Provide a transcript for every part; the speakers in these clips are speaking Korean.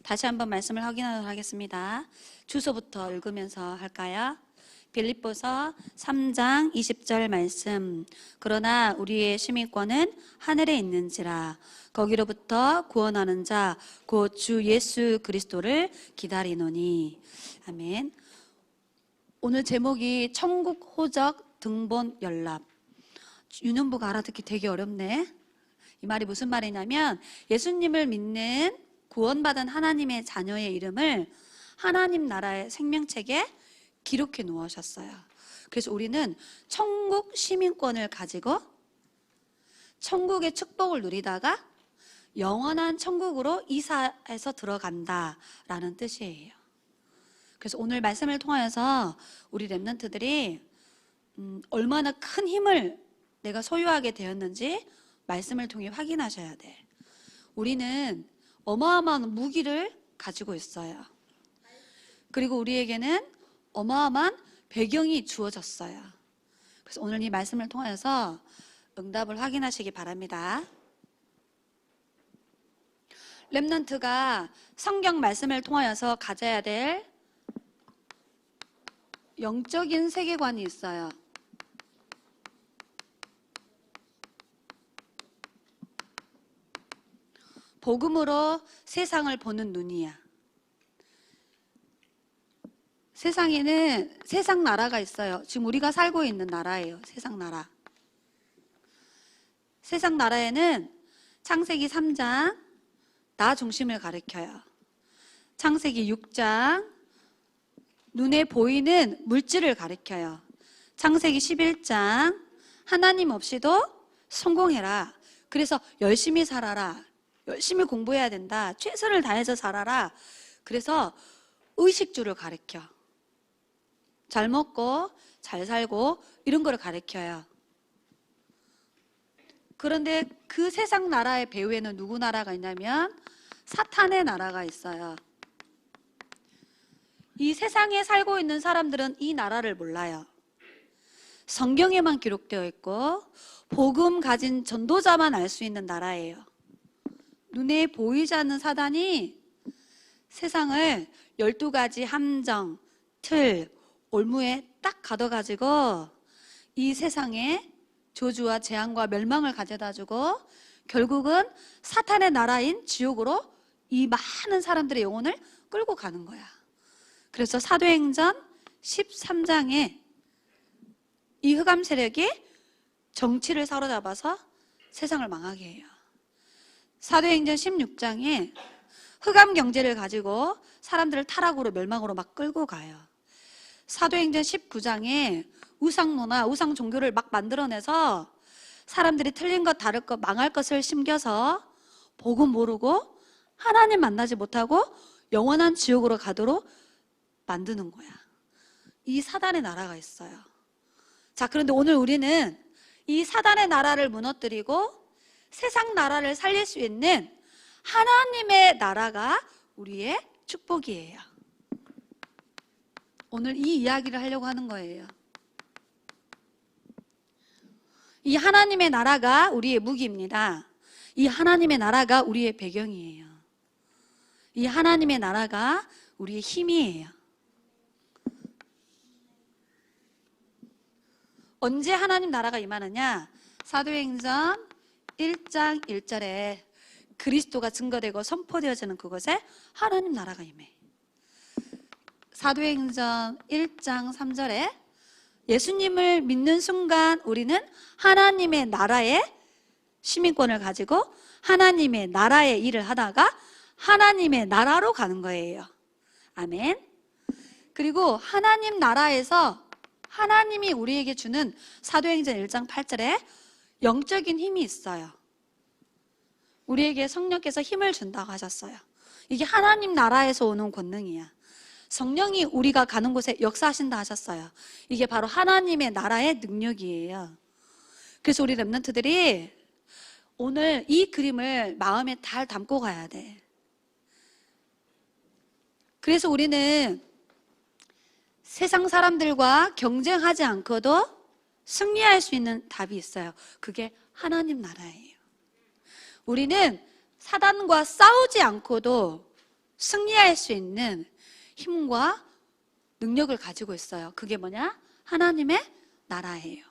다시 한번 말씀을 확인하도록 하겠습니다. 주소부터 읽으면서 할까요? 빌립보서 3장 20절 말씀. 그러나 우리의 시민권은 하늘에 있는지라 거기로부터 구원하는 자 곧 주 예수 그리스도를 기다리노니. 아멘. 오늘 제목이 천국 호적 등본 연락. 유년부가 알아듣기 되게 어렵네. 이 말이 무슨 말이냐면 예수님을 믿는 구원받은 하나님의 자녀의 이름을 하나님 나라의 생명책에 기록해 놓으셨어요. 그래서 우리는 천국 시민권을 가지고 천국의 축복을 누리다가 영원한 천국으로 이사해서 들어간다라는 뜻이에요. 그래서 오늘 말씀을 통하여서 우리 렘넌트들이 얼마나 큰 힘을 내가 소유하게 되었는지 말씀을 통해 확인하셔야 돼. 우리는 어마어마한 무기를 가지고 있어요. 그리고 우리에게는 어마어마한 배경이 주어졌어요. 그래서 오늘 이 말씀을 통해서 응답을 확인하시기 바랍니다. 렘넌트가 성경 말씀을 통하여서 가져야 될 영적인 세계관이 있어요. 복음으로 세상을 보는 눈이야. 세상에는 세상 나라가 있어요. 지금 우리가 살고 있는 나라예요. 세상 나라. 세상 나라에는 창세기 3장 나 중심을 가리켜요. 창세기 6장 눈에 보이는 물질을 가리켜요. 창세기 11장 하나님 없이도 성공해라. 그래서 열심히 살아라. 열심히 공부해야 된다. 최선을 다해서 살아라. 그래서 의식주를 가리켜. 잘 먹고 잘 살고 이런 거를 가리켜요. 그런데 그 세상 나라의 배후에는 누구 나라가 있냐면 사탄의 나라가 있어요. 이 세상에 살고 있는 사람들은 이 나라를 몰라요. 성경에만 기록되어 있고 복음 가진 전도자만 알 수 있는 나라예요. 눈에 보이지 않는 사단이 세상을 12가지 함정, 틀, 올무에 딱 가둬가지고 이 세상에 저주와 재앙과 멸망을 가져다주고 결국은 사탄의 나라인 지옥으로 이 많은 사람들의 영혼을 끌고 가는 거야. 그래서 사도행전 13장에 이 흑암 세력이 정치를 사로잡아서 세상을 망하게 해요. 사도행전 16장에 흑암 경제를 가지고 사람들을 타락으로 멸망으로 막 끌고 가요. 사도행전 19장에 우상문화, 우상 종교를 막 만들어내서 사람들이 틀린 것, 다를 것, 망할 것을 심겨서 복음 모르고 하나님 만나지 못하고 영원한 지옥으로 가도록 만드는 거야. 이 사단의 나라가 있어요. 자, 그런데 오늘 우리는 이 사단의 나라를 무너뜨리고 세상 나라를 살릴 수 있는 하나님의 나라가 우리의 축복이에요. 오늘 이 이야기를 하려고 하는 거예요. 이 하나님의 나라가 우리의 무기입니다. 이 하나님의 나라가 우리의 배경이에요. 이 하나님의 나라가 우리의 힘이에요. 언제 하나님 나라가 임하느냐? 사도행전 1장 1절에 그리스도가 증거되고 선포되어지는 그곳에 하나님 나라가 임해. 사도행전 1장 3절에 예수님을 믿는 순간 우리는 하나님의 나라의 시민권을 가지고 하나님의 나라의 일을 하다가 하나님의 나라로 가는 거예요. 아멘. 그리고 하나님 나라에서 하나님이 우리에게 주는 사도행전 1장 8절에 영적인 힘이 있어요. 우리에게 성령께서 힘을 준다고 하셨어요. 이게 하나님 나라에서 오는 권능이야. 성령이 우리가 가는 곳에 역사하신다 하셨어요. 이게 바로 하나님의 나라의 능력이에요. 그래서 우리 렘넌트들이 오늘 이 그림을 마음에 잘 담고 가야 돼. 그래서 우리는 세상 사람들과 경쟁하지 않고도 승리할 수 있는 답이 있어요. 그게 하나님 나라예요. 우리는 사단과 싸우지 않고도 승리할 수 있는 힘과 능력을 가지고 있어요. 그게 뭐냐? 하나님의 나라예요.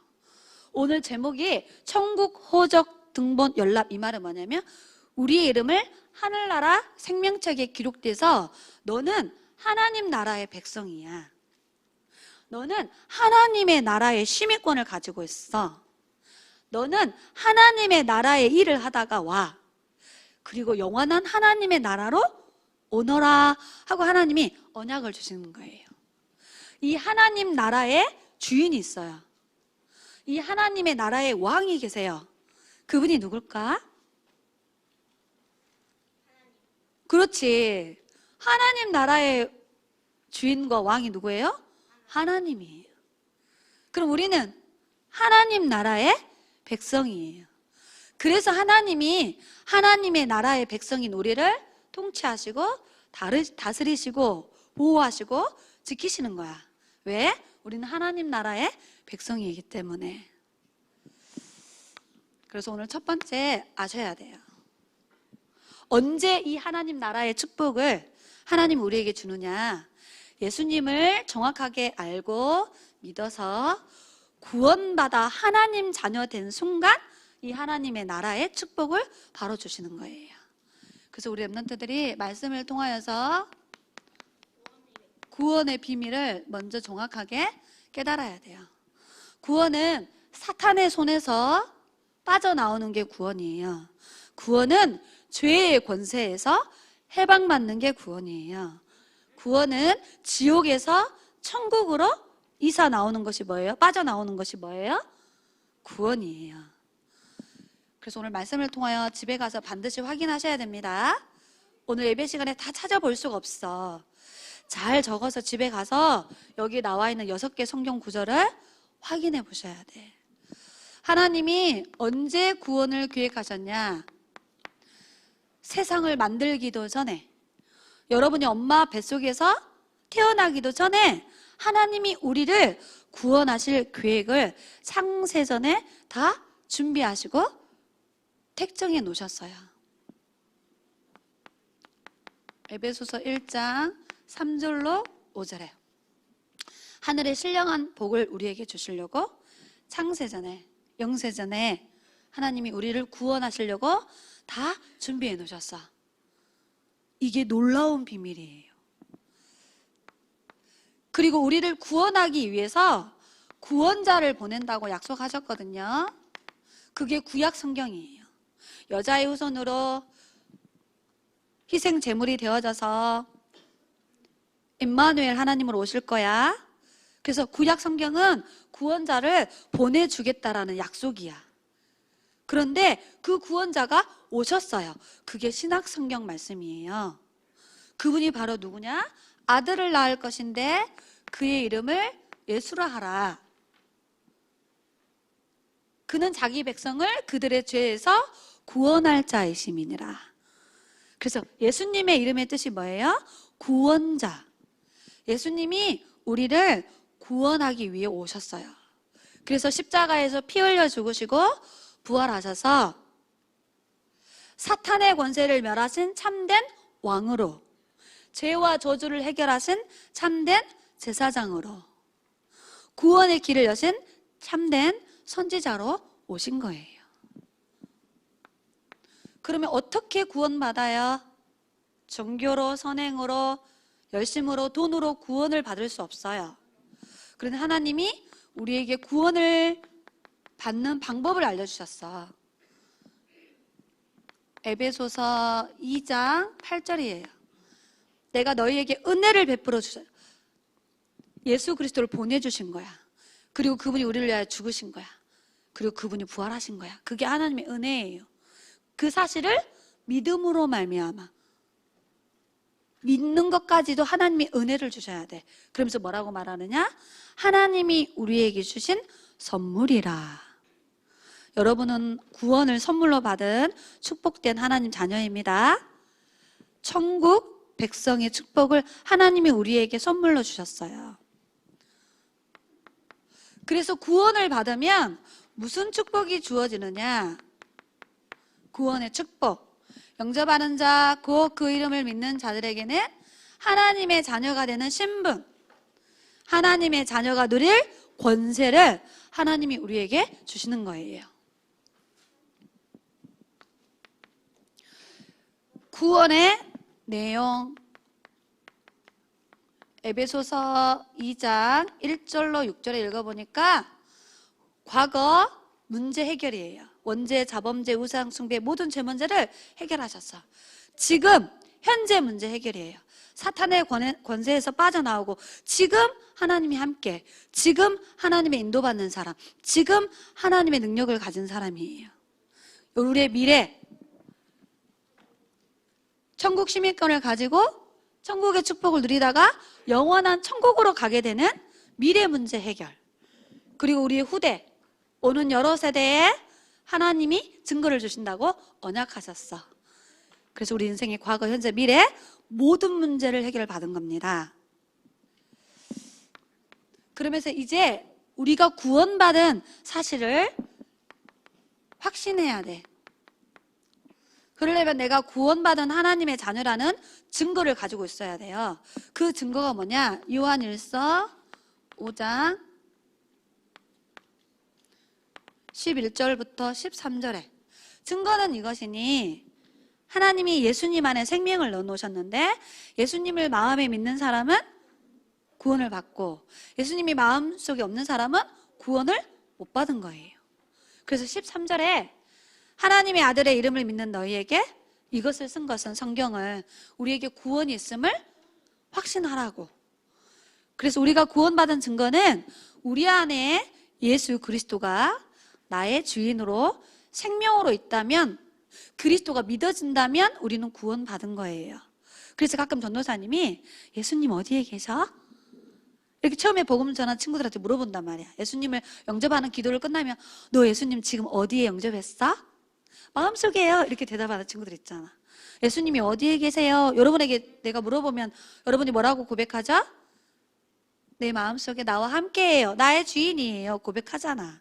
오늘 제목이 천국 호적 등본 연락, 이 말은 뭐냐면 우리의 이름을 하늘나라 생명책에 기록돼서 너는 하나님 나라의 백성이야. 너는 하나님의 나라의 시민권을 가지고 있어. 너는 하나님의 나라의 일을 하다가 와. 그리고 영원한 하나님의 나라로 오너라 하고 하나님이 언약을 주시는 거예요. 이 하나님 나라의 주인이 있어요. 이 하나님의 나라의 왕이 계세요. 그분이 누굴까? 그렇지. 하나님 나라의 주인과 왕이 누구예요? 하나님이에요. 그럼 우리는 하나님 나라의 백성이에요. 그래서 하나님이 하나님의 나라의 백성인 우리를 통치하시고 다스리시고 보호하시고 지키시는 거야. 왜? 우리는 하나님 나라의 백성이기 때문에. 그래서 오늘 첫 번째 아셔야 돼요. 언제 이 하나님 나라의 축복을 하나님 우리에게 주느냐? 예수님을 정확하게 알고 믿어서 구원받아 하나님 자녀 된 순간 이 하나님의 나라의 축복을 바로 주시는 거예요. 그래서 우리 랩런트들이 말씀을 통하여서 구원의 비밀을 먼저 정확하게 깨달아야 돼요. 구원은 사탄의 손에서 빠져나오는 게 구원이에요. 구원은 죄의 권세에서 해방받는 게 구원이에요. 구원은 지옥에서 천국으로 이사 나오는 것이 뭐예요? 빠져나오는 것이 뭐예요? 구원이에요. 그래서 오늘 말씀을 통하여 집에 가서 반드시 확인하셔야 됩니다. 오늘 예배 시간에 다 찾아볼 수가 없어. 잘 적어서 집에 가서 여기 나와 있는 6개 성경 구절을 확인해 보셔야 돼. 하나님이 언제 구원을 계획하셨냐? 세상을 만들기도 전에, 여러분이 엄마 뱃속에서 태어나기도 전에 하나님이 우리를 구원하실 계획을 창세전에 다 준비하시고 택정해 놓으셨어요. 에베소서 1장 3절로 5절에 하늘의 신령한 복을 우리에게 주시려고 창세전에, 영세전에 하나님이 우리를 구원하시려고 다 준비해 놓으셨어. 이게 놀라운 비밀이에요. 그리고 우리를 구원하기 위해서 구원자를 보낸다고 약속하셨거든요. 그게 구약 성경이에요. 여자의 후손으로 희생 제물이 되어져서 임마누엘 하나님으로 오실 거야. 그래서 구약 성경은 구원자를 보내주겠다라는 약속이야. 그런데 그 구원자가 오셨어요. 그게 신약 성경 말씀이에요. 그분이 바로 누구냐? 아들을 낳을 것인데 그의 이름을 예수라 하라. 그는 자기 백성을 그들의 죄에서 구원할 자이심이니라. 그래서 예수님의 이름의 뜻이 뭐예요? 구원자. 예수님이 우리를 구원하기 위해 오셨어요. 그래서 십자가에서 피 흘려 죽으시고 부활하셔서 사탄의 권세를 멸하신 참된 왕으로, 죄와 저주를 해결하신 참된 제사장으로, 구원의 길을 여신 참된 선지자로 오신 거예요. 그러면 어떻게 구원받아요? 종교로, 선행으로, 열심으로, 돈으로 구원을 받을 수 없어요. 그런데 하나님이 우리에게 구원을 받는 방법을 알려주셨어. 에베소서 2장 8절이에요. 내가 너희에게 은혜를 베풀어 주셔. 예수 그리스도를 보내주신 거야. 그리고 그분이 우리를 위하여 죽으신 거야. 그리고 그분이 부활하신 거야. 그게 하나님의 은혜예요. 그 사실을 믿음으로 말미암아 믿는 것까지도 하나님이 은혜를 주셔야 돼. 그러면서 뭐라고 말하느냐? 하나님이 우리에게 주신 선물이라. 여러분은 구원을 선물로 받은 축복된 하나님 자녀입니다. 천국 백성의 축복을 하나님이 우리에게 선물로 주셨어요. 그래서 구원을 받으면 무슨 축복이 주어지느냐? 구원의 축복. 영접하는 자, 곧 그 이름을 믿는 자들에게는 하나님의 자녀가 되는 신분, 하나님의 자녀가 누릴 권세를 하나님이 우리에게 주시는 거예요. 구원의 내용, 에베소서 2장 1절로 6절에 읽어보니까 과거 문제 해결이에요. 원죄, 자범죄, 우상 숭배 모든 죄 문제를 해결하셨어. 지금 현재 문제 해결이에요. 사탄의 권세에서 빠져나오고 지금 하나님이 함께, 지금 하나님의 인도받는 사람, 지금 하나님의 능력을 가진 사람이에요. 우리의 미래, 천국 시민권을 가지고 천국의 축복을 누리다가 영원한 천국으로 가게 되는 미래 문제 해결. 그리고 우리의 후대, 오는 여러 세대에 하나님이 증거를 주신다고 언약하셨어. 그래서 우리 인생의 과거, 현재, 미래 모든 문제를 해결받은 겁니다. 그러면서 이제 우리가 구원받은 사실을 확신해야 돼. 그러려면 내가 구원받은 하나님의 자녀라는 증거를 가지고 있어야 돼요. 그 증거가 뭐냐? 요한일서 5장 11절부터 13절에 증거는 이것이니 하나님이 예수님 안에 생명을 넣어놓으셨는데 예수님을 마음에 믿는 사람은 구원을 받고 예수님이 마음속에 없는 사람은 구원을 못 받은 거예요. 그래서 13절에 하나님의 아들의 이름을 믿는 너희에게 이것을 쓴 것은 성경을 우리에게 구원이 있음을 확신하라고. 그래서 우리가 구원받은 증거는 우리 안에 예수 그리스도가 나의 주인으로 생명으로 있다면, 그리스도가 믿어진다면 우리는 구원받은 거예요. 그래서 가끔 전도사님이 예수님 어디에 계셔? 이렇게 처음에 복음 전한 친구들한테 물어본단 말이야. 예수님을 영접하는 기도를 끝나면 너 예수님 지금 어디에 영접했어? 마음속에요. 이렇게 대답하는 친구들 있잖아. 예수님이 어디에 계세요? 여러분에게 내가 물어보면 여러분이 뭐라고 고백하죠? 내 마음속에 나와 함께해요. 나의 주인이에요. 고백하잖아.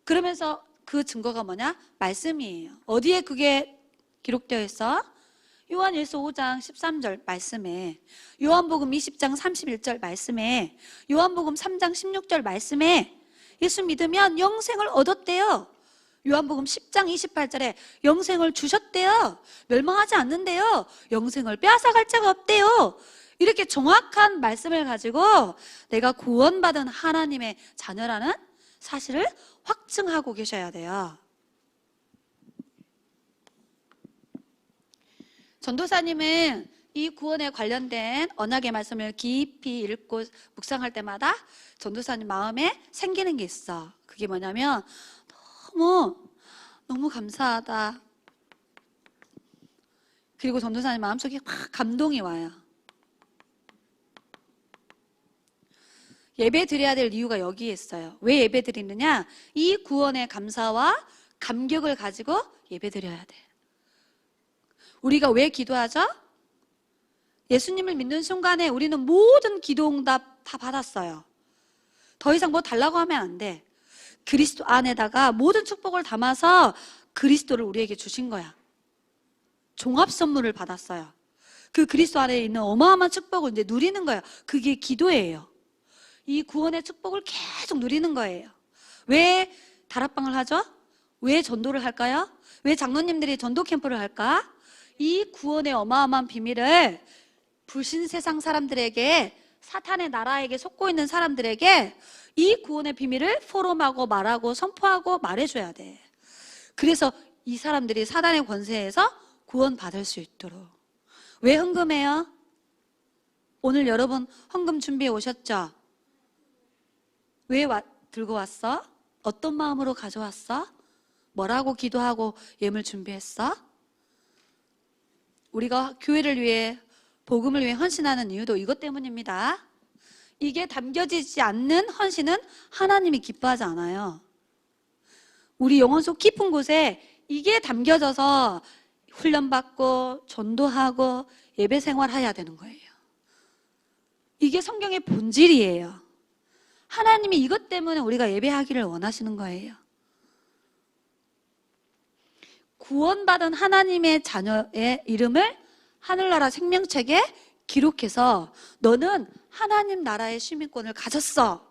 그러면서 그 증거가 뭐냐? 말씀이에요. 어디에 그게 기록되어 있어? 요한일서 5장 13절 말씀에, 요한복음 20장 31절 말씀에, 요한복음 3장 16절 말씀에 예수 믿으면 영생을 얻었대요. 요한복음 10장 28절에 영생을 주셨대요. 멸망하지 않는데요. 영생을 빼앗아갈 자가 없대요. 이렇게 정확한 말씀을 가지고 내가 구원받은 하나님의 자녀라는 사실을 확증하고 계셔야 돼요. 전도사님은 이 구원에 관련된 언약의 말씀을 깊이 읽고 묵상할 때마다 전도사님 마음에 생기는 게 있어. 그게 뭐냐면 너무 감사하다. 그리고 전도사님 마음속에 확 감동이 와요. 예배 드려야 될 이유가 여기에 있어요. 왜 예배 드리느냐? 이 구원의 감사와 감격을 가지고 예배 드려야 돼. 우리가 왜 기도하죠? 예수님을 믿는 순간에 우리는 모든 기도 응답 다 받았어요. 더 이상 뭐 달라고 하면 안 돼. 그리스도 안에다가 모든 축복을 담아서 그리스도를 우리에게 주신 거야. 종합 선물을 받았어요. 그 그리스도 안에 있는 어마어마한 축복을 이제 누리는 거예요. 그게 기도예요. 이 구원의 축복을 계속 누리는 거예요. 왜 다락방을 하죠? 왜 전도를 할까요? 왜 장로님들이 전도 캠프를 할까? 이 구원의 어마어마한 비밀을 불신 세상 사람들에게, 사탄의 나라에게 속고 있는 사람들에게 이 구원의 비밀을 포럼하고 말하고 선포하고 말해줘야 돼. 그래서 이 사람들이 사단의 권세에서 구원받을 수 있도록. 왜 헌금해요? 오늘 여러분 헌금 준비해 오셨죠? 왜 들고 왔어? 어떤 마음으로 가져왔어? 뭐라고 기도하고 예물 준비했어? 우리가 교회를 위해, 복음을 위해 헌신하는 이유도 이것 때문입니다. 이게 담겨지지 않는 헌신은 하나님이 기뻐하지 않아요. 우리 영혼 속 깊은 곳에 이게 담겨져서 훈련받고 전도하고 예배 생활해야 되는 거예요. 이게 성경의 본질이에요. 하나님이 이것 때문에 우리가 예배하기를 원하시는 거예요. 구원받은 하나님의 자녀의 이름을 하늘나라 생명책에 기록해서 너는 하나님 나라의 시민권을 가졌어.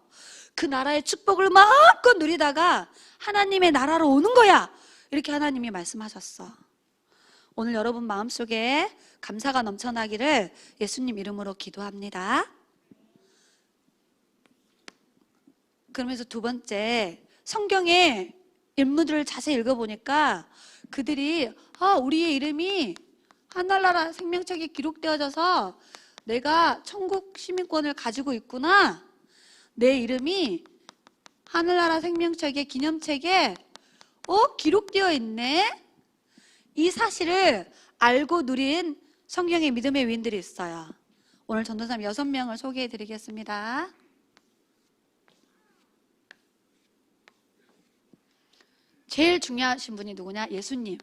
그 나라의 축복을 마음껏 누리다가 하나님의 나라로 오는 거야. 이렇게 하나님이 말씀하셨어. 오늘 여러분 마음속에 감사가 넘쳐나기를 예수님 이름으로 기도합니다. 그러면서 두 번째, 성경의 인물들을 자세히 읽어보니까 그들이 우리의 이름이 하늘나라 생명책에 기록되어져서 내가 천국 시민권을 가지고 있구나. 내 이름이 하늘나라 생명책의 기념책에 기록되어 있네. 이 사실을 알고 누린 성경의 믿음의 위인들이 있어요. 오늘 전도사님 6명을 소개해 드리겠습니다. 제일 중요하신 분이 누구냐? 예수님.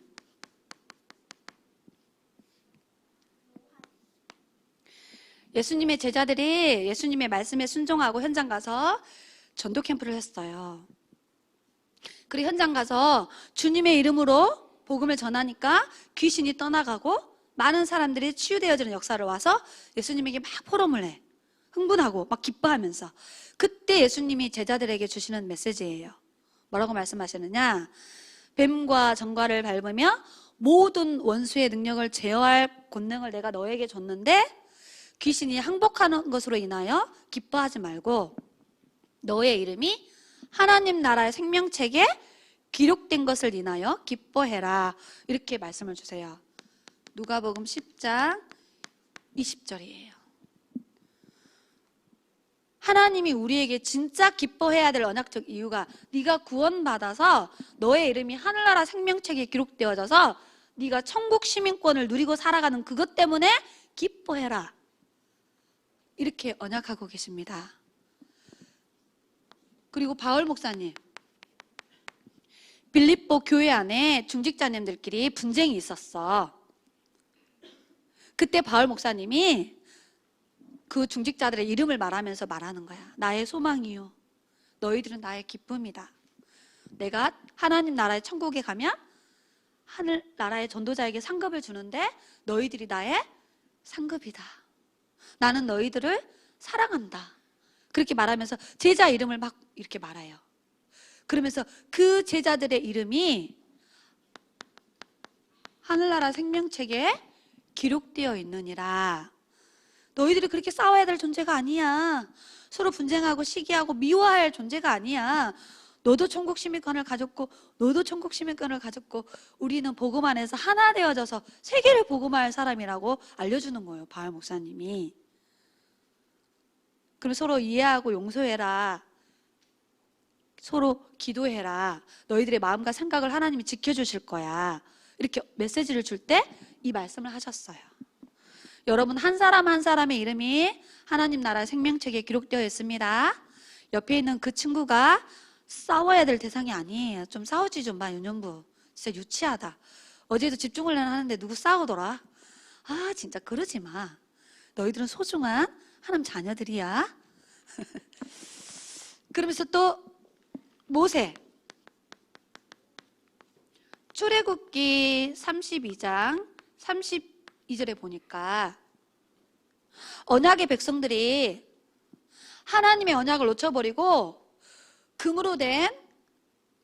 예수님의 제자들이 예수님의 말씀에 순종하고 현장 가서 전도 캠프를 했어요. 그리고 현장 가서 주님의 이름으로 복음을 전하니까 귀신이 떠나가고 많은 사람들이 치유되어지는 역사를 와서 예수님에게 막 포럼을 해. 흥분하고 막 기뻐하면서. 그때 예수님이 제자들에게 주시는 메시지예요. 뭐라고 말씀하시느냐? 뱀과 정갈을 밟으며 모든 원수의 능력을 제어할 권능을 내가 너에게 줬는데 귀신이 항복하는 것으로 인하여 기뻐하지 말고 너의 이름이 하나님 나라의 생명책에 기록된 것을 인하여 기뻐해라. 이렇게 말씀을 주세요. 누가복음 10장 20절이에요. 하나님이 우리에게 진짜 기뻐해야 될 언약적 이유가 네가 구원받아서 너의 이름이 하늘나라 생명책에 기록되어져서 네가 천국 시민권을 누리고 살아가는 그것 때문에 기뻐해라. 이렇게 언약하고 계십니다. 그리고 바울 목사님, 빌립보 교회 안에 중직자님들끼리 분쟁이 있었어. 그때 바울 목사님이 그 중직자들의 이름을 말하면서 말하는 거야. 나의 소망이요, 너희들은 나의 기쁨이다. 내가 하나님 나라의 천국에 가면 하늘 나라의 전도자에게 상급을 주는데 너희들이 나의 상급이다. 나는 너희들을 사랑한다. 그렇게 말하면서 제자 이름을 막 이렇게 말해요. 그러면서 그 제자들의 이름이 하늘나라 생명책에 기록되어 있느니라. 너희들이 그렇게 싸워야 될 존재가 아니야. 서로 분쟁하고 시기하고 미워할 존재가 아니야. 너도 천국 시민권을 가졌고 너도 천국 시민권을 가졌고 우리는 복음 안에서 하나 되어져서 세계를 복음할 사람이라고 알려주는 거예요. 바울 목사님이. 그럼 서로 이해하고 용서해라. 서로 기도해라. 너희들의 마음과 생각을 하나님이 지켜주실 거야. 이렇게 메시지를 줄 때 이 말씀을 하셨어요. 여러분 한 사람 한 사람의 이름이 하나님 나라 생명책에 기록되어 있습니다. 옆에 있는 그 친구가 싸워야 될 대상이 아니에요. 좀 싸우지 좀 마, 유년부. 진짜 유치하다. 어제도 집중을 하는데 누구 싸우더라. 진짜 그러지 마. 너희들은 소중한 하나님 자녀들이야. 그러면서 또 모세, 출애굽기 32장 32절에 보니까 언약의 백성들이 하나님의 언약을 놓쳐버리고 금으로 된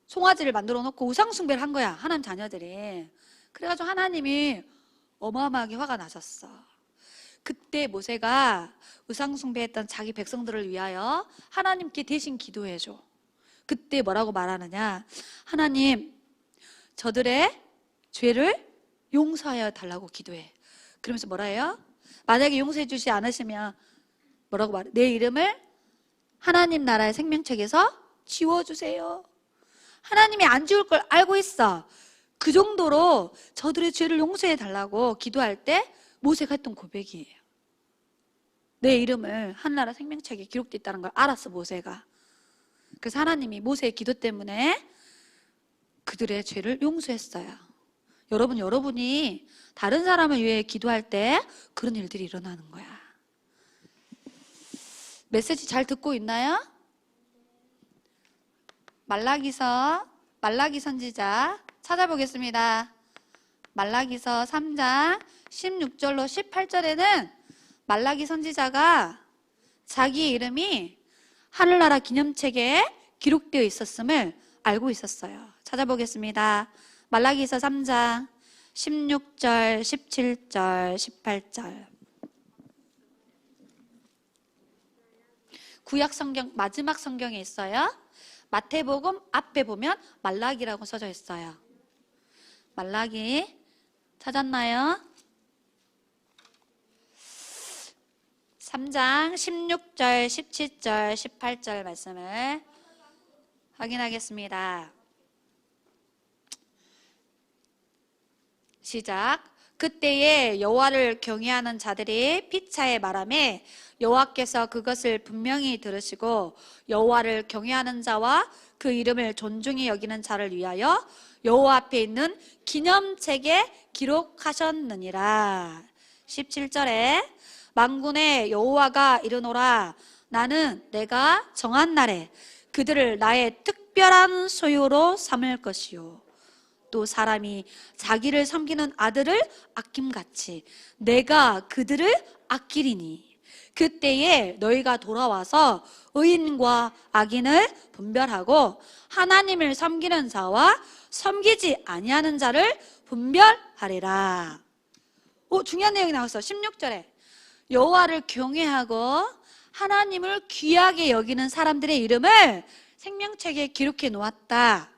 송아지를 만들어 놓고 우상 숭배를 한 거야. 하나님 자녀들이. 그래가지고 하나님이 어마어마하게 화가 나셨어. 그때 모세가 우상 숭배했던 자기 백성들을 위하여 하나님께 대신 기도해줘. 그때 뭐라고 말하느냐? 하나님, 저들의 죄를 용서하여 달라고 기도해. 그러면서 뭐라 해요? 만약에 용서해 주지 않으시면 뭐라고 말해? 내 이름을 하나님 나라의 생명책에서 지워주세요. 하나님이 안 지울 걸 알고 있어. 그 정도로 저들의 죄를 용서해 달라고 기도할 때 모세가 했던 고백이에요. 내 이름을 하늘나라 생명책에 기록되어 있다는 걸 알았어, 모세가. 그래서 하나님이 모세의 기도 때문에 그들의 죄를 용서했어요. 여러분이 다른 사람을 위해 기도할 때 그런 일들이 일어나는 거야. 메시지 잘 듣고 있나요? 말라기 선지자 찾아보겠습니다. 말라기서 3장 16절로 18절에는 말라기 선지자가 자기 이름이 하늘나라 기념책에 기록되어 있었음을 알고 있었어요. 찾아보겠습니다. 말라기서 3장 16절, 17절, 18절. 구약 성경 마지막 성경에 있어요. 마태복음 앞에 보면 말라기라고 써져 있어요. 말라기 찾았나요? 3장 16절, 17절, 18절 말씀을 확인하겠습니다. 시작. 그때에 여호와를 경외하는 자들이 피차에 말하매 여호와께서 그것을 분명히 들으시고 여호와를 경외하는 자와 그 이름을 존중히 여기는 자를 위하여 여호와 앞에 있는 기념책에 기록하셨느니라. 17절에 만군의 여호와가 이르노라. 나는 내가 정한 날에 그들을 나의 특별한 소유로 삼을 것이요 또 사람이 자기를 섬기는 아들을 아낌같이 내가 그들을 아끼리니 그때에 너희가 돌아와서 의인과 악인을 분별하고 하나님을 섬기는 자와 섬기지 아니하는 자를 분별하리라. 중요한 내용이 나왔어. 16절에 여호와를 경외하고 하나님을 귀하게 여기는 사람들의 이름을 생명책에 기록해 놓았다.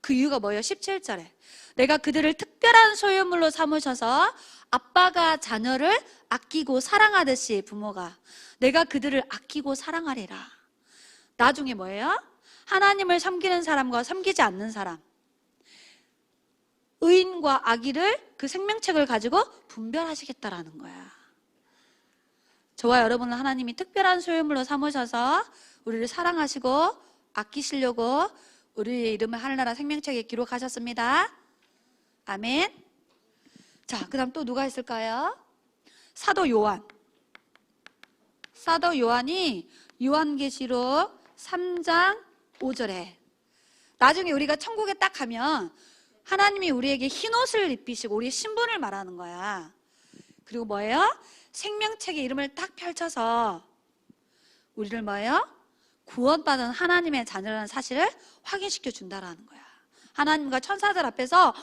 그 이유가 뭐예요? 17절에 내가 그들을 특별한 소유물로 삼으셔서 아빠가 자녀를 아끼고 사랑하듯이 부모가 내가 그들을 아끼고 사랑하리라. 나중에 뭐예요? 하나님을 섬기는 사람과 섬기지 않는 사람, 의인과 악의를 그 생명책을 가지고 분별하시겠다라는 거야. 저와 여러분은 하나님이 특별한 소유물로 삼으셔서 우리를 사랑하시고 아끼시려고 우리의 이름을 하늘나라 생명책에 기록하셨습니다. 아멘. 자, 그 다음 또 누가 있을까요? 사도 요한. 사도 요한이 요한계시록 3장 5절에 나중에 우리가 천국에 딱 가면 하나님이 우리에게 흰 옷을 입히시고 우리의 신분을 말하는 거야. 그리고 뭐예요? 생명책의 이름을 딱 펼쳐서 우리를 뭐예요? 구원받은 하나님의 자녀라는 사실을 확인시켜 준다라는 거야. 하나님과 천사들 앞에서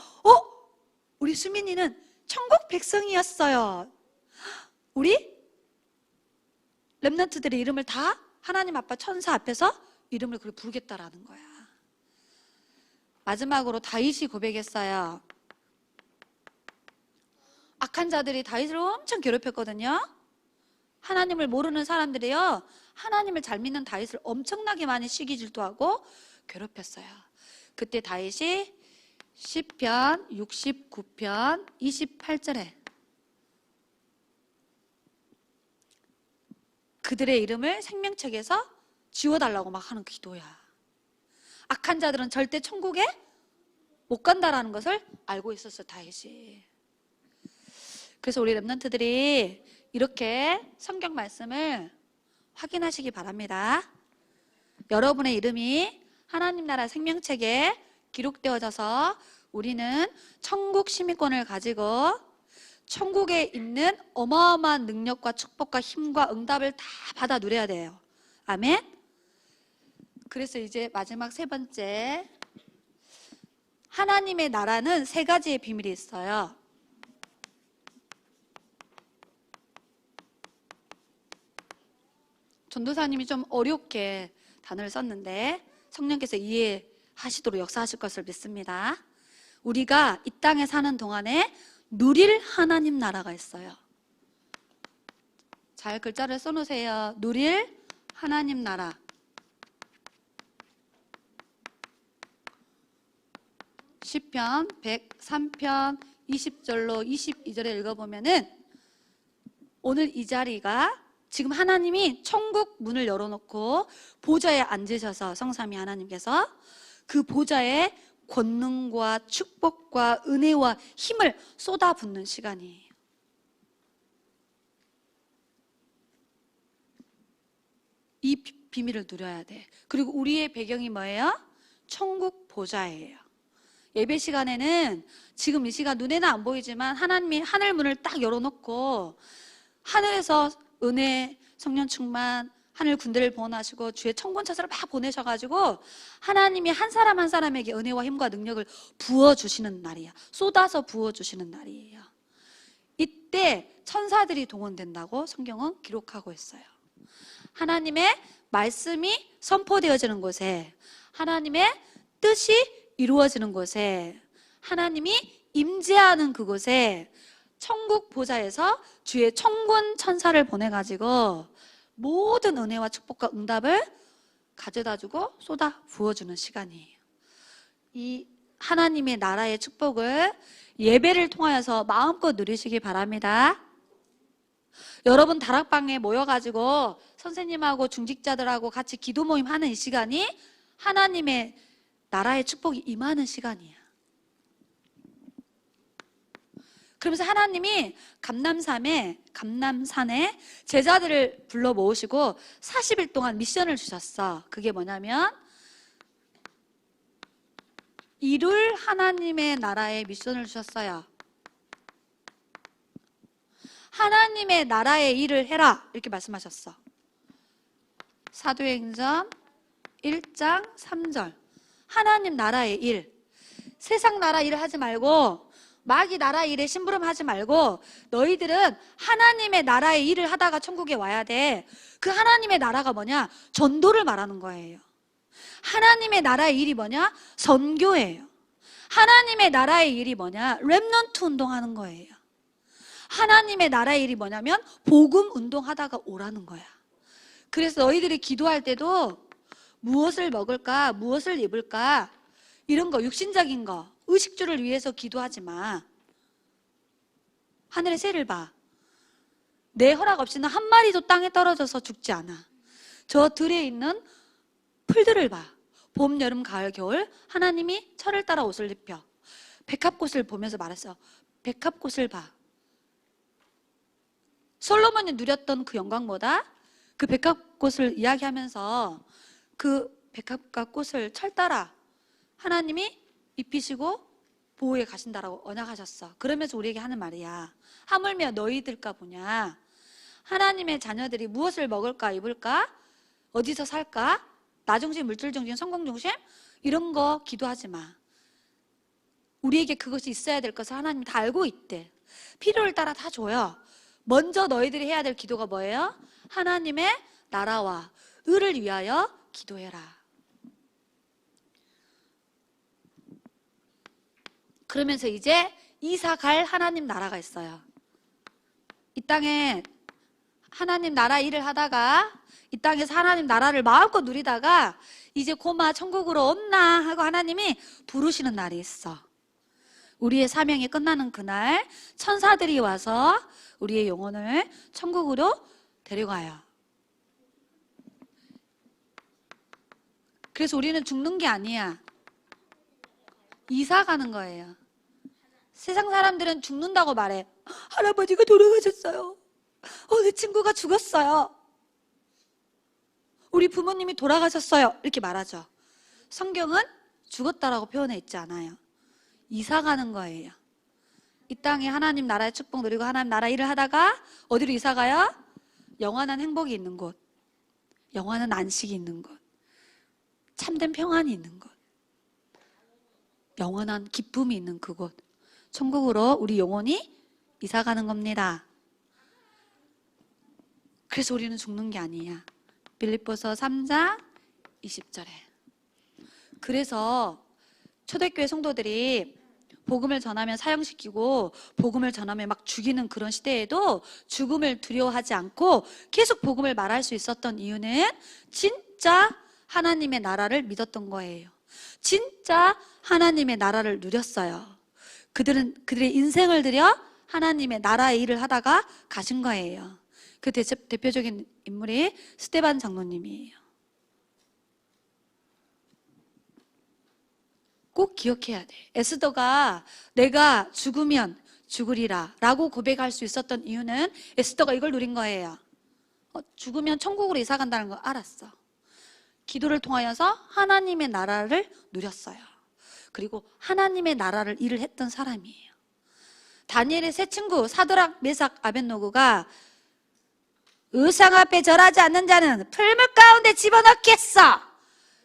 우리 수민이는 천국 백성이었어요. 우리 렘넌트들의 이름을 다 하나님 아빠 천사 앞에서 이름을 그렇게 부르겠다라는 거야. 마지막으로 다윗이 고백했어요. 악한 자들이 다윗을 엄청 괴롭혔거든요. 하나님을 모르는 사람들이요, 하나님을 잘 믿는 다윗을 엄청나게 많이 시기 질투하고 괴롭혔어요. 그때 다윗이 시편 69편 28절에 그들의 이름을 생명책에서 지워달라고 막 하는 기도야. 악한 자들은 절대 천국에 못 간다라는 것을 알고 있었어, 다윗이. 그래서 우리 렘넌트들이 이렇게 성경 말씀을 확인하시기 바랍니다. 여러분의 이름이 하나님 나라 생명책에 기록되어져서 우리는 천국 시민권을 가지고 천국에 있는 어마어마한 능력과 축복과 힘과 응답을 다 받아 누려야 돼요. 아멘. 그래서 이제 마지막 세 번째, 하나님의 나라는 세 가지의 비밀이 있어요. 전도사님이 좀 어렵게 단어를 썼는데 성령께서 이해하시도록 역사하실 것을 믿습니다. 우리가 이 땅에 사는 동안에 누릴 하나님 나라가 있어요. 잘 글자를 써놓으세요. 누릴 하나님 나라. 시편 103편 20절로 22절에 읽어보면은 오늘 이 자리가 지금 하나님이 천국 문을 열어놓고 보좌에 앉으셔서 성삼위 하나님께서 그 보좌에 권능과 축복과 은혜와 힘을 쏟아붓는 시간이에요. 이 비밀을 누려야 돼. 그리고 우리의 배경이 뭐예요? 천국 보좌예요. 예배 시간에는 지금 이 시간 눈에는 안 보이지만 하나님이 하늘 문을 딱 열어놓고 하늘에서 은혜, 성령 충만, 하늘 군대를 보내시고 주의 천군천사를 막 보내셔가지고 하나님이 한 사람 한 사람에게 은혜와 힘과 능력을 부어주시는 날이야. 쏟아서 부어주시는 날이에요. 이때 천사들이 동원된다고 성경은 기록하고 있어요. 하나님의 말씀이 선포되어지는 곳에, 하나님의 뜻이 이루어지는 곳에, 하나님이 임재하는 그곳에 천국 보좌에서 주의 천군 천사를 보내가지고 모든 은혜와 축복과 응답을 가져다주고 쏟아 부어주는 시간이에요. 이 하나님의 나라의 축복을 예배를 통하여서 마음껏 누리시기 바랍니다. 여러분 다락방에 모여가지고 선생님하고 중직자들하고 같이 기도 모임 하는 이 시간이 하나님의 나라의 축복이 임하는 시간이야. 그러면서 하나님이 감남산에 제자들을 불러 모으시고 40일 동안 미션을 주셨어. 그게 뭐냐면 이룰 하나님의 나라의 미션을 주셨어요. 하나님의 나라의 일을 해라 이렇게 말씀하셨어. 사도행전 1장 3절. 하나님 나라의 일, 세상 나라 일을 하지 말고 마귀 나라 일에 심부름하지 말고 너희들은 하나님의 나라의 일을 하다가 천국에 와야 돼. 그 하나님의 나라가 뭐냐? 전도를 말하는 거예요. 하나님의 나라의 일이 뭐냐? 선교예요. 하나님의 나라의 일이 뭐냐? 렘넌트 운동하는 거예요. 하나님의 나라의 일이 뭐냐면 복음 운동하다가 오라는 거야. 그래서 너희들이 기도할 때도 무엇을 먹을까? 무엇을 입을까? 이런 거, 육신적인 거, 의식주를 위해서 기도하지 마. 하늘의 새를 봐. 내 허락 없이는 한 마리도 땅에 떨어져서 죽지 않아. 저 들에 있는 풀들을 봐. 봄, 여름, 가을, 겨울 하나님이 철을 따라 옷을 입혀. 백합꽃을 보면서 말했어. 백합꽃을 봐. 솔로몬이 누렸던 그 영광보다 그 백합꽃을 이야기하면서 그 백합과 꽃을 철 따라 하나님이 입히시고 보호해 가신다라고 언약하셨어. 그러면서 우리에게 하는 말이야. 하물며 너희들까 보냐. 하나님의 자녀들이 무엇을 먹을까 입을까? 어디서 살까? 나 중심, 물질 중심, 성공 중심? 이런 거 기도하지 마. 우리에게 그것이 있어야 될 것을 하나님이 다 알고 있대. 필요를 따라 다 줘요. 먼저 너희들이 해야 될 기도가 뭐예요? 하나님의 나라와 의를 위하여 기도해라. 그러면서 이제 이사 갈 하나님 나라가 있어요. 이 땅에 하나님 나라 일을 하다가 이 땅에서 하나님 나라를 마음껏 누리다가 이제 고마 천국으로 온나 하고 하나님이 부르시는 날이 있어. 우리의 사명이 끝나는 그날 천사들이 와서 우리의 영혼을 천국으로 데려가요. 그래서 우리는 죽는 게 아니야. 이사 가는 거예요. 세상 사람들은 죽는다고 말해. 할아버지가 돌아가셨어요. 내 친구가 죽었어요. 우리 부모님이 돌아가셨어요. 이렇게 말하죠. 성경은 죽었다라고 표현해 있지 않아요. 이사 가는 거예요. 이 땅에 하나님 나라의 축복 누리고 하나님 나라 일을 하다가 어디로 이사 가요? 영원한 행복이 있는 곳, 영원한 안식이 있는 곳, 참된 평안이 있는 곳, 영원한 기쁨이 있는 그곳, 천국으로 우리 영혼이 이사 가는 겁니다. 그래서 우리는 죽는 게 아니야. 빌립보서 3장 20절에. 그래서 초대교회 성도들이 복음을 전하면 사형시키고 복음을 전하면 막 죽이는 그런 시대에도 죽음을 두려워하지 않고 계속 복음을 말할 수 있었던 이유는 진짜 하나님의 나라를 믿었던 거예요. 진짜 하나님의 나라를 누렸어요. 그들의 인생을 들여 하나님의 나라의 일을 하다가 가신 거예요. 그 대표적인 인물이 스데반 장로님이에요. 꼭 기억해야 돼. 에스더가 내가 죽으면 죽으리라 라고 고백할 수 있었던 이유는 에스더가 이걸 누린 거예요. 죽으면 천국으로 이사 간다는 걸 알았어. 기도를 통하여서 하나님의 나라를 누렸어요. 그리고 하나님의 나라를 일을 했던 사람이에요. 다니엘의 세 친구 사드락, 메삭, 아벳노고가 의상 앞에 절하지 않는 자는 풀물 가운데 집어넣겠어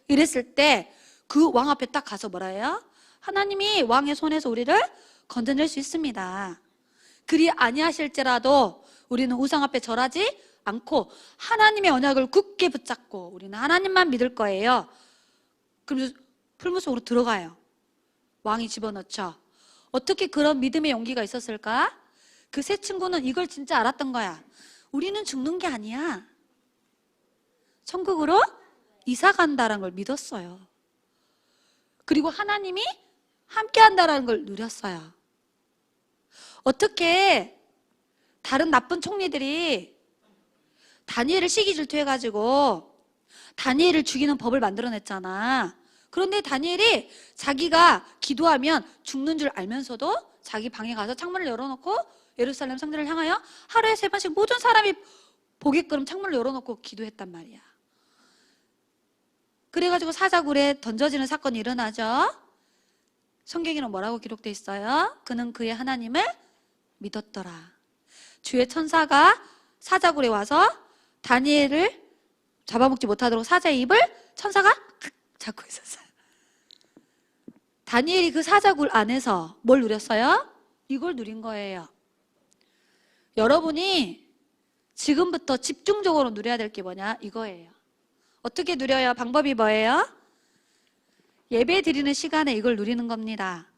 이랬을 때 그 왕 앞에 딱 가서 뭐라 해요? 하나님이 왕의 손에서 우리를 건져낼 수 있습니다. 그리 아니하실지라도 우리는 우상 앞에 절하지 않고 하나님의 언약을 굳게 붙잡고 우리는 하나님만 믿을 거예요. 그러면서 풀무 속으로 들어가요. 왕이 집어넣죠. 어떻게 그런 믿음의 용기가 있었을까? 그 세 친구는 이걸 진짜 알았던 거야. 우리는 죽는 게 아니야. 천국으로 이사 간다는 걸 믿었어요. 그리고 하나님이 함께 한다는 걸 누렸어요. 어떻게 다른 나쁜 총리들이 다니엘을 시기 질투해가지고 다니엘을 죽이는 법을 만들어냈잖아. 그런데 다니엘이 자기가 기도하면 죽는 줄 알면서도 자기 방에 가서 창문을 열어놓고 예루살렘 성전을 향하여 하루에 3번씩 모든 사람이 보게끔 창문을 열어놓고 기도했단 말이야. 그래가지고 사자굴에 던져지는 사건이 일어나죠. 성경에는 뭐라고 기록되어 있어요? 그는 그의 하나님을 믿었더라. 주의 천사가 사자굴에 와서 다니엘을 잡아먹지 못하도록 사자의 입을 천사가 잡고 있었어요. 다니엘이 그 사자굴 안에서 뭘 누렸어요? 이걸 누린 거예요. 여러분이 지금부터 집중적으로 누려야 될 게 뭐냐? 이거예요. 어떻게 누려요? 방법이 뭐예요? 예배 드리는 시간에 이걸 누리는 겁니다.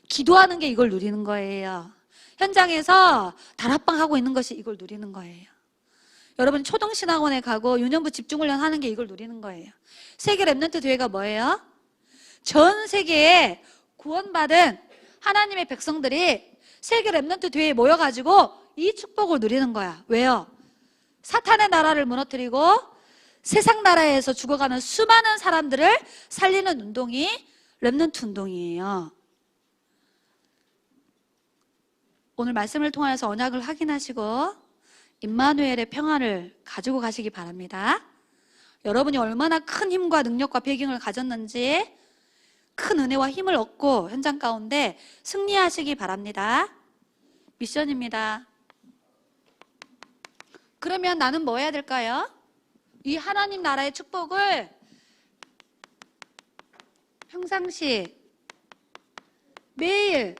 기도하는 게 이걸 누리는 거예요. 현장에서 다락방 하고 있는 것이 이걸 누리는 거예요. 여러분 초등신학원에 가고 유년부 집중훈련 하는 게 이걸 누리는 거예요. 세계 랩넌트 대회가 뭐예요? 전 세계에 구원받은 하나님의 백성들이 세계 랩넌트 대회에 모여가지고 이 축복을 누리는 거야. 왜요? 사탄의 나라를 무너뜨리고 세상 나라에서 죽어가는 수많은 사람들을 살리는 운동이 랩넌트 운동이에요. 오늘 말씀을 통해서 언약을 확인하시고 임마누엘의 평안을 가지고 가시기 바랍니다. 여러분이 얼마나 큰 힘과 능력과 배경을 가졌는지 큰 은혜와 힘을 얻고 현장 가운데 승리하시기 바랍니다. 미션입니다. 그러면 나는 뭐 해야 될까요? 이 하나님 나라의 축복을 평상시 매일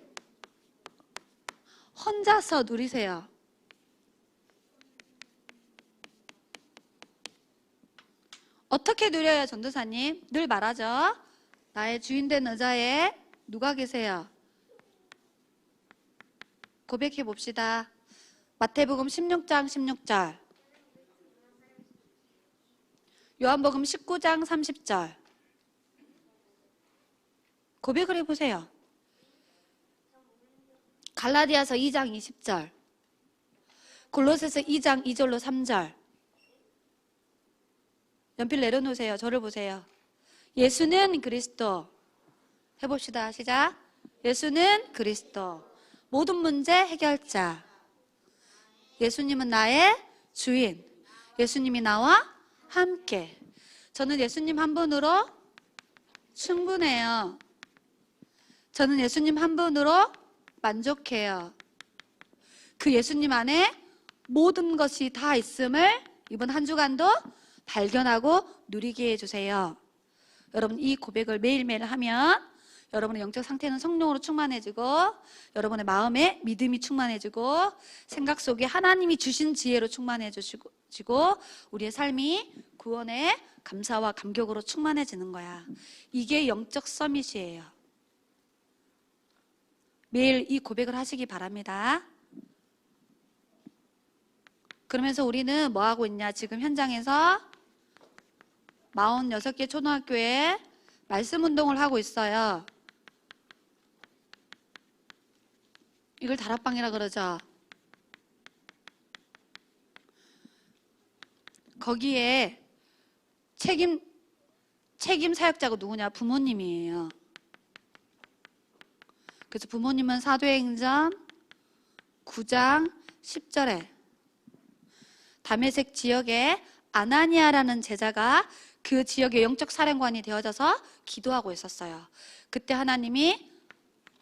혼자서 누리세요. 어떻게 누려요, 전도사님? 늘 말하죠. 나의 주인된 의자에 누가 계세요? 고백해 봅시다. 마태복음 16장 16절, 요한복음 19장 30절. 고백을 해보세요. 갈라디아서 2장 20절, 골로새서 2장 2절로 3절. 연필 내려놓으세요. 저를 보세요. 예수는 그리스도. 해봅시다. 시작. 예수는 그리스도. 모든 문제 해결자. 예수님은 나의 주인. 예수님이 나와 함께. 저는 예수님 한 분으로 충분해요. 저는 예수님 한 분으로 만족해요. 그 예수님 안에 모든 것이 다 있음을 이번 한 주간도 발견하고 누리게 해주세요. 여러분 이 고백을 매일매일 하면 여러분의 영적 상태는 성령으로 충만해지고 여러분의 마음에 믿음이 충만해지고 생각 속에 하나님이 주신 지혜로 충만해지고 우리의 삶이 구원의 감사와 감격으로 충만해지는 거야. 이게 영적 서밋이에요. 매일 이 고백을 하시기 바랍니다. 그러면서 우리는 뭐 하고 있냐? 지금 현장에서 46개 초등학교에 말씀 운동을 하고 있어요. 이걸 다락방이라 그러죠. 거기에 책임 사역자가 누구냐? 부모님이에요. 그래서 부모님은 사도행전 9장 10절에 다메섹 지역에 아나니아라는 제자가 그 지역의 영적 사령관이 되어져서 기도하고 있었어요. 그때 하나님이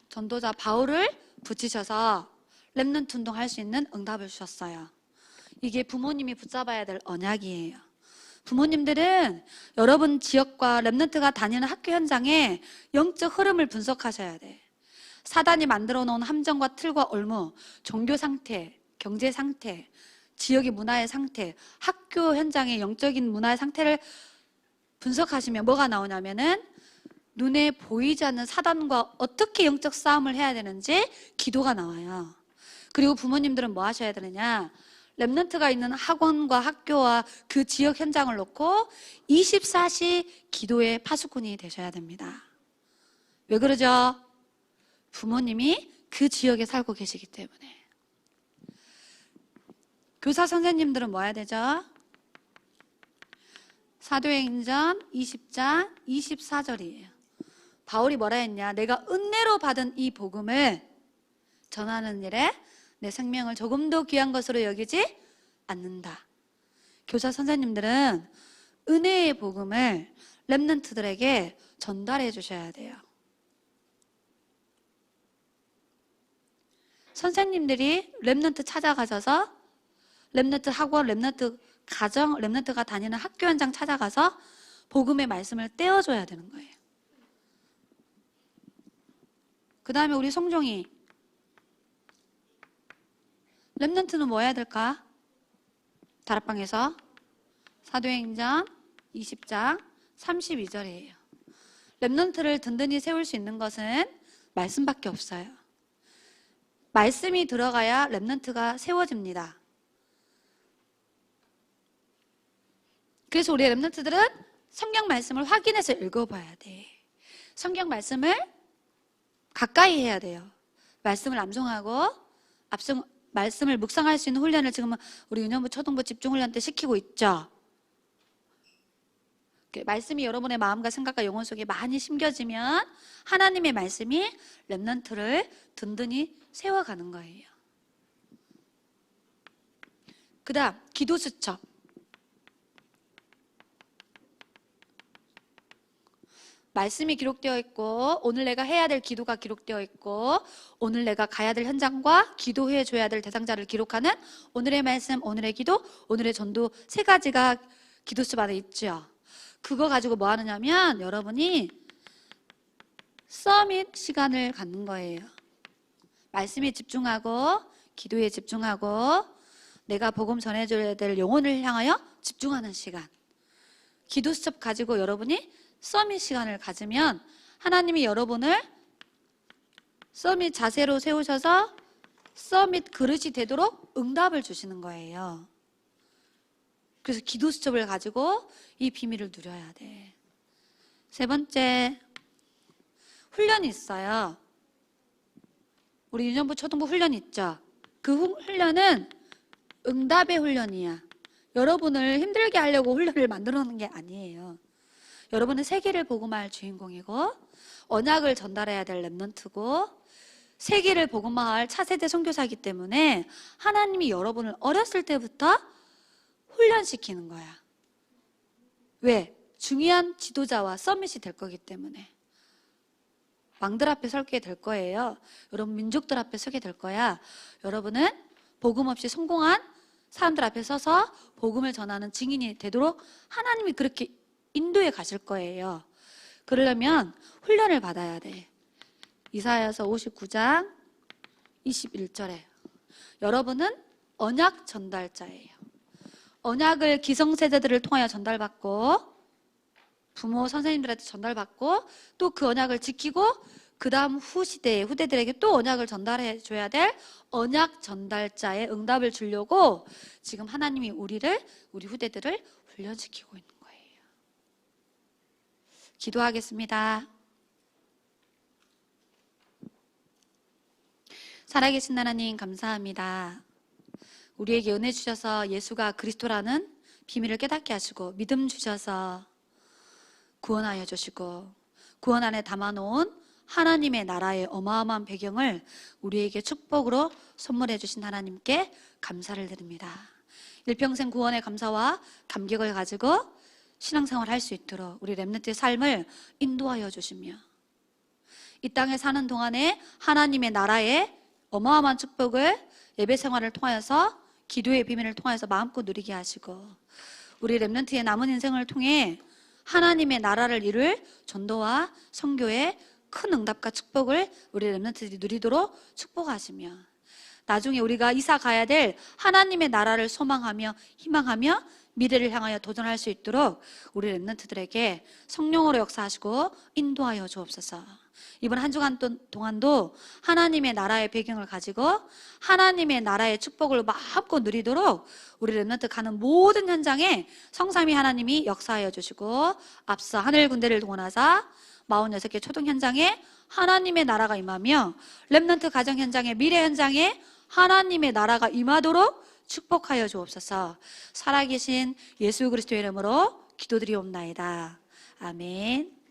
전도자 바울을 붙이셔서 렘넌트 운동할 수 있는 응답을 주셨어요. 이게 부모님이 붙잡아야 될 언약이에요. 부모님들은 여러분 지역과 렘넌트가 다니는 학교 현장에 영적 흐름을 분석하셔야 돼. 사단이 만들어 놓은 함정과 틀과 올무, 종교 상태, 경제 상태, 지역의 문화의 상태, 학교 현장의 영적인 문화의 상태를 분석하시면 뭐가 나오냐면은 눈에 보이지 않는 사단과 어떻게 영적 싸움을 해야 되는지 기도가 나와요. 그리고 부모님들은 뭐 하셔야 되느냐? 렘넌트가 있는 학원과 학교와 그 지역 현장을 놓고 24시 기도의 파수꾼이 되셔야 됩니다. 왜 그러죠? 부모님이 그 지역에 살고 계시기 때문에. 교사 선생님들은 뭐 해야 되죠? 사도행전 20장 24절이에요. 바울이 뭐라 했냐? 내가 은혜로 받은 이 복음을 전하는 일에 내 생명을 조금도 귀한 것으로 여기지 않는다. 교사 선생님들은 은혜의 복음을 렘넌트들에게 전달해 주셔야 돼요. 선생님들이 렘넌트 찾아가셔서 렘넌트 학원, 렘넌트 가정, 렘넌트가 다니는 학교 현장 찾아가서 복음의 말씀을 떼어줘야 되는 거예요. 그 다음에 우리 송종이 렘넌트는 뭐 해야 될까? 다락방에서 사도행전 20장 32절이에요. 렘넌트를 든든히 세울 수 있는 것은 말씀밖에 없어요. 말씀이 들어가야 렘넌트가 세워집니다. 그래서 우리 렘넌트들은 성경 말씀을 확인해서 읽어봐야 돼. 성경 말씀을 가까이 해야 돼요. 말씀을 암송하고 말씀을 묵상할 수 있는 훈련을 지금 우리 유년부 초등부 집중훈련 때 시키고 있죠. 말씀이 여러분의 마음과 생각과 영혼 속에 많이 심겨지면 하나님의 말씀이 렘넌트를 든든히 세워가는 거예요. 그 다음 기도 수첩. 말씀이 기록되어 있고 오늘 내가 해야 될 기도가 기록되어 있고 오늘 내가 가야 될 현장과 기도해 줘야 될 대상자를 기록하는 오늘의 말씀, 오늘의 기도, 오늘의 전도 세 가지가 기도수첩 안에 있죠. 그거 가지고 뭐 하느냐면 여러분이 서밋 시간을 갖는 거예요. 말씀에 집중하고 기도에 집중하고 내가 복음 전해줘야 될 영혼을 향하여 집중하는 시간. 기도수첩 가지고 여러분이 서밋 시간을 가지면 하나님이 여러분을 서밋 자세로 세우셔서 서밋 그릇이 되도록 응답을 주시는 거예요. 그래서 기도 수첩을 가지고 이 비밀을 누려야 돼. 세 번째, 훈련이 있어요. 우리 유년부 초등부 훈련 있죠? 그 훈련은 응답의 훈련이야. 여러분을 힘들게 하려고 훈련을 만들어 놓은 게 아니에요. 여러분은 세계를 복음화할 주인공이고 언약을 전달해야 될 렘넌트고 세계를 복음화할 차세대 선교사이기 때문에 하나님이 여러분을 어렸을 때부터 훈련시키는 거야. 왜? 중요한 지도자와 서밋이 될 거기 때문에. 왕들 앞에 서게 될 거예요. 여러분 민족들 앞에 서게 될 거야. 여러분은 복음 없이 성공한 사람들 앞에 서서 복음을 전하는 증인이 되도록 하나님이 그렇게 인도에 가실 거예요. 그러려면 훈련을 받아야 돼. 이사야서 59장 21절에 여러분은 언약 전달자예요. 언약을 기성세대들을 통하여 전달받고 부모 선생님들한테 전달받고 또 그 언약을 지키고 그 다음 후대들에게 또 언약을 전달해 줘야 될 언약 전달자의 응답을 주려고 지금 하나님이 우리 후대들을 훈련시키고 있는 거예요. 기도하겠습니다. 살아계신 하나님 감사합니다. 우리에게 은혜 주셔서 예수가 그리스도라는 비밀을 깨닫게 하시고 믿음 주셔서 구원하여 주시고 구원 안에 담아놓은 하나님의 나라의 어마어마한 배경을 우리에게 축복으로 선물해 주신 하나님께 감사를 드립니다. 일평생 구원의 감사와 감격을 가지고 신앙생활을 할 수 있도록 우리 렘넌트의 삶을 인도하여 주시며 이 땅에 사는 동안에 하나님의 나라의 어마어마한 축복을 예배 생활을 통하여서, 기도의 비밀을 통하여서 마음껏 누리게 하시고, 우리 렘넌트의 남은 인생을 통해 하나님의 나라를 이룰 전도와 선교의 큰 응답과 축복을 우리 렘넌트들이 누리도록 축복하시며, 나중에 우리가 이사 가야 될 하나님의 나라를 소망하며 희망하며 미래를 향하여 도전할 수 있도록 우리 렘넌트들에게 성령으로 역사하시고 인도하여 주옵소서. 이번 한 주간 동안도 하나님의 나라의 배경을 가지고 하나님의 나라의 축복을 마음껏 누리도록 우리 렘넌트 가는 모든 현장에 성삼위 하나님이 역사하여 주시고, 앞서 하늘 군대를 동원하사 46개 초등 현장에 하나님의 나라가 임하며 렘넌트 가정 현장의 미래 현장에 하나님의 나라가 임하도록 축복하여 주옵소서. 살아계신 예수 그리스도의 이름으로 기도드리옵나이다. 아멘.